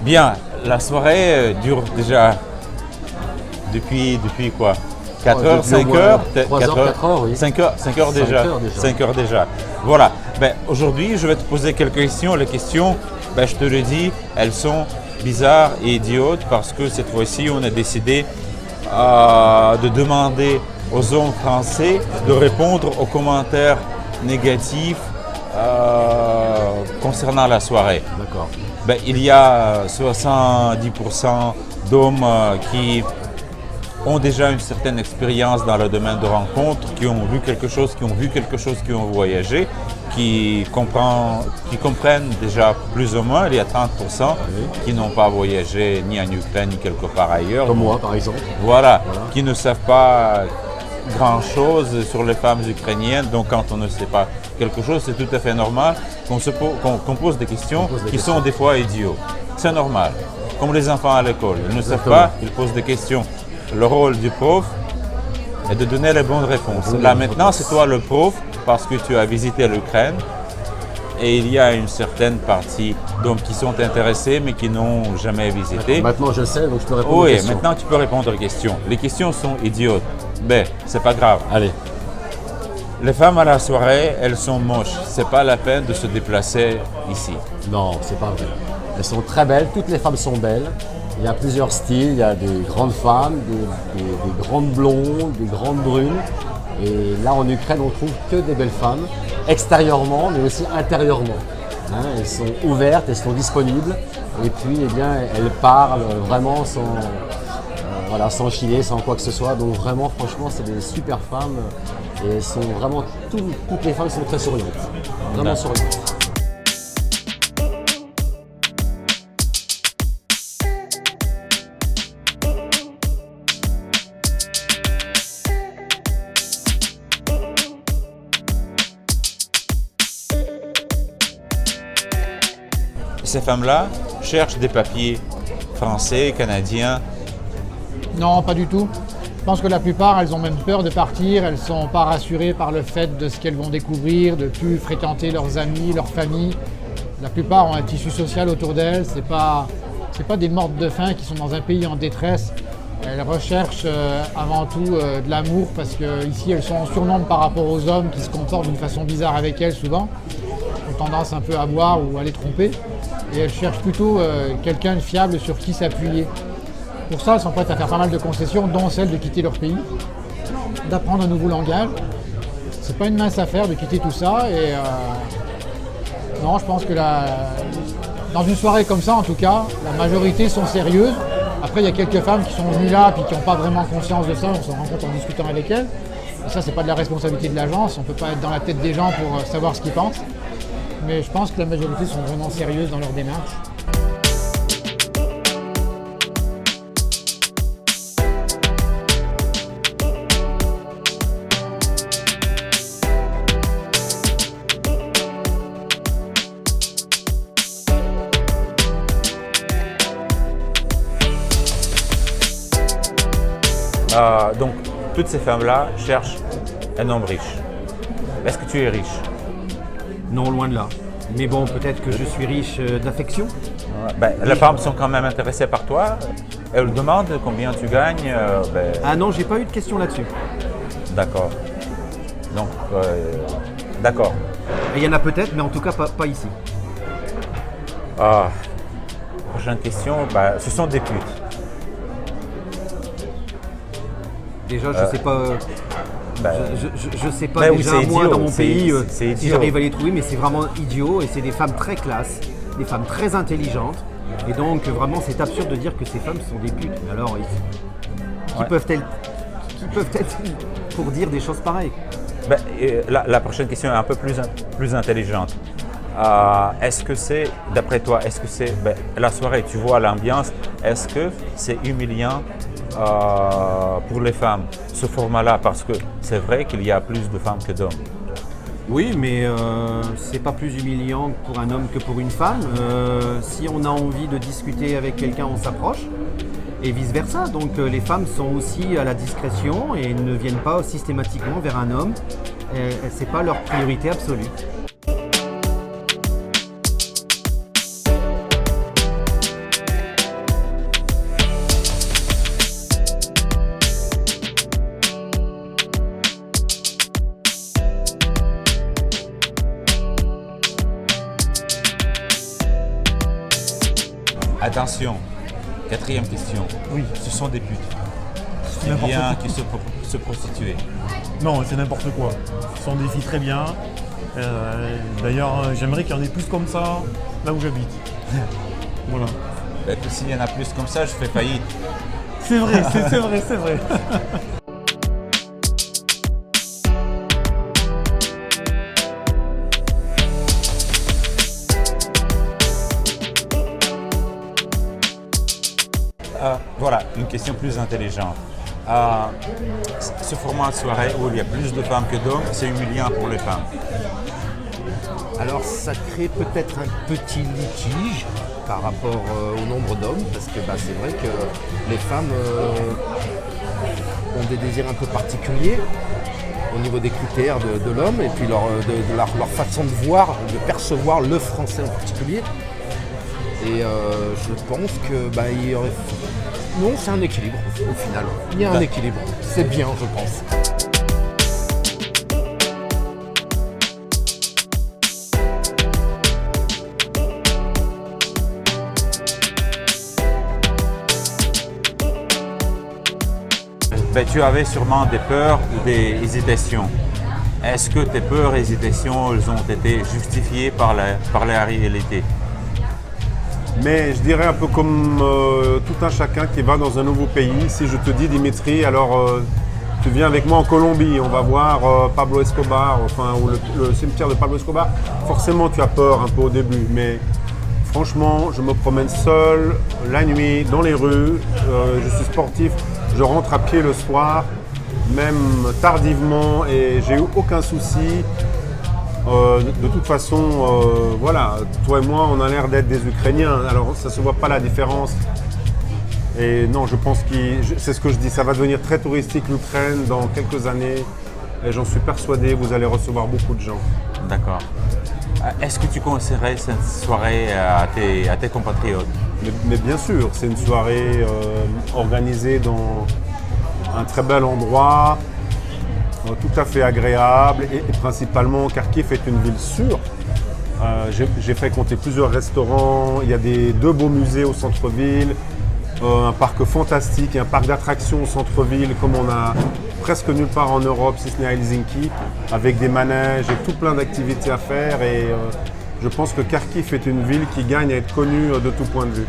Bien, la soirée dure déjà depuis quoi? 4 heures, 5 heures, 3 heures, 4 heures, oui. 5 heures, 5 heures déjà. 5 heures déjà. Voilà. Ben, aujourd'hui, je vais te poser quelques questions. Les questions, ben, je te le dis, elles sont bizarres et idiotes parce que cette fois-ci, on a décidé de demander aux hommes français de répondre aux commentaires négatifs concernant la soirée. D'accord. Ben, il y a 70% d'hommes qui ont déjà une certaine expérience dans le domaine de rencontre, qui ont vu quelque chose, qui ont voyagé, qui comprennent déjà plus ou moins. Il y a 30% qui n'ont pas voyagé ni en Ukraine ni quelque part ailleurs. Comme moi, par exemple. Voilà, qui ne savent pas grand-chose sur les femmes ukrainiennes. Donc quand on ne sait pas quelque chose, c'est tout à fait normal qu'on pose des questions qui sont des fois idiots. C'est normal. Comme les enfants à l'école, ils ne savent pas, ils posent des questions. Le rôle du prof est de donner les bonnes réponses. Là maintenant, c'est toi le prof parce que tu as visité l'Ukraine et il y a une certaine partie d'hommes qui sont intéressés mais qui n'ont jamais visité. Maintenant je sais, donc je peux répondre aux Oui, questions. maintenant tu peux répondre aux questions. Les questions sont idiotes. Ben, c'est pas grave. Allez. Les femmes à la soirée, elles sont moches. C'est pas la peine de se déplacer ici. Non, c'est pas vrai. Elles sont très belles, toutes les femmes sont belles. Il y a plusieurs styles, il y a des grandes femmes, des grandes blondes, des grandes brunes. Et là en Ukraine, on trouve que des belles femmes, extérieurement mais aussi intérieurement. Hein, elles sont ouvertes, elles sont disponibles. Et puis eh bien, elles parlent vraiment sans chiner, sans quoi que ce soit. Donc vraiment, franchement, c'est des super femmes. Et elles sont vraiment, toutes les femmes sont très souriantes. Vraiment souriantes. Ces femmes-là cherchent des papiers français, canadiens. Non, pas du tout. Je pense que la plupart, elles ont même peur de partir. Elles ne sont pas rassurées par le fait de ce qu'elles vont découvrir, de ne plus fréquenter leurs amis, leur famille. La plupart ont un tissu social autour d'elles. Ce n'est pas des mortes de faim qui sont dans un pays en détresse. Elles recherchent avant tout de l'amour parce qu'ici, elles sont en surnombre par rapport aux hommes qui se comportent d'une façon bizarre avec elles souvent. Ont tendance un peu à boire ou à les tromper. Et elles cherchent plutôt quelqu'un de fiable sur qui s'appuyer. Pour ça, elles sont prêtes à faire pas mal de concessions, dont celle de quitter leur pays, d'apprendre un nouveau langage. C'est pas une mince affaire de quitter tout ça. Et non, je pense que dans une soirée comme ça, en tout cas, la majorité sont sérieuses. Après, il y a quelques femmes qui sont venues là et qui n'ont pas vraiment conscience de ça. On se rend compte en discutant avec elles. Et ça, c'est pas de la responsabilité de l'agence. On peut pas être dans la tête des gens pour savoir ce qu'ils pensent. Mais je pense que la majorité sont vraiment sérieuses dans leur démarche. Donc, toutes ces femmes-là cherchent un homme riche. Est-ce que tu es riche? Non, loin de là. Mais bon, peut-être que je suis riche d'affection. Ben, les femmes sont quand même intéressées par toi. Elles demandent combien tu gagnes. Ah non, j'ai pas eu de question là-dessus. D'accord. Donc, d'accord. Il y en a peut-être, mais en tout cas pas ici. Prochaine question, ce sont des putes. Déjà, je sais pas. Je sais pas Ben oui, déjà c'est moi idiot, dans mon pays c'est si idiot. j'arrive à les trouver, mais c'est vraiment idiot et c'est des femmes très classes, des femmes très intelligentes. Et donc vraiment c'est absurde de dire que ces femmes sont des putes. Mais alors, qui peuvent-elles pour dire des choses pareilles? La prochaine question est un peu plus intelligente. Est-ce que c'est, d'après toi, la soirée, tu vois l'ambiance, est-ce que c'est humiliant pour les femmes, ce format-là? Parce que c'est vrai qu'il y a plus de femmes que d'hommes. Oui, mais c'est pas plus humiliant pour un homme que pour une femme. Si on a envie de discuter avec quelqu'un, on s'approche. Et vice-versa. Donc les femmes sont aussi à la discrétion et ne viennent pas systématiquement vers un homme. C'est pas leur priorité absolue. Attention, quatrième question. Oui. Ce sont des putes qui N'importe viennent, quoi. qui se prostituer. Non, c'est n'importe quoi. Ce sont des filles très bien. D'ailleurs, j'aimerais qu'il y en ait plus comme ça là où j'habite. Voilà. Ben, s'il y en a plus comme ça, je fais faillite. C'est vrai, c'est vrai, c'est vrai. Voilà, une question plus intelligente. Ce format de soirée où il y a plus de femmes que d'hommes, c'est humiliant pour les femmes. Alors ça crée peut-être un petit litige par rapport au nombre d'hommes, parce que c'est vrai que les femmes ont des désirs un peu particuliers au niveau des critères de l'homme et puis leur façon de voir, de percevoir le français en particulier. Et je pense que il y aurait... Non, c'est un équilibre au final. Il y a un équilibre. C'est bien, je pense. Ben, tu avais sûrement des peurs ou des hésitations. Est-ce que tes peurs et hésitations elles ont été justifiées par la réalité? Mais je dirais un peu comme tout un chacun qui va dans un nouveau pays. Si je te dis Dimitri, alors tu viens avec moi en Colombie, on va voir Pablo Escobar, ou le cimetière de Pablo Escobar. Forcément tu as peur un peu au début, mais franchement je me promène seul la nuit dans les rues, je suis sportif, je rentre à pied le soir, même tardivement et j'ai eu aucun souci. De toute façon, voilà, toi et moi, on a l'air d'être des Ukrainiens, alors ça ne se voit pas la différence. Et non, je pense que c'est ce que je dis, ça va devenir très touristique l'Ukraine dans quelques années. Et j'en suis persuadé, vous allez recevoir beaucoup de gens. D'accord. Est-ce que tu conseillerais cette soirée à tes compatriotes? Mais bien sûr, c'est une soirée organisée dans un très bel endroit. Tout à fait agréable et principalement Kharkiv est une ville sûre. J'ai fréquenté plusieurs restaurants, il y a deux beaux musées au centre-ville, un parc fantastique et un parc d'attractions au centre-ville comme on a presque nulle part en Europe, si ce n'est à Helsinki, avec des manèges et tout plein d'activités à faire. Et je pense que Kharkiv est une ville qui gagne à être connue de tout point de vue.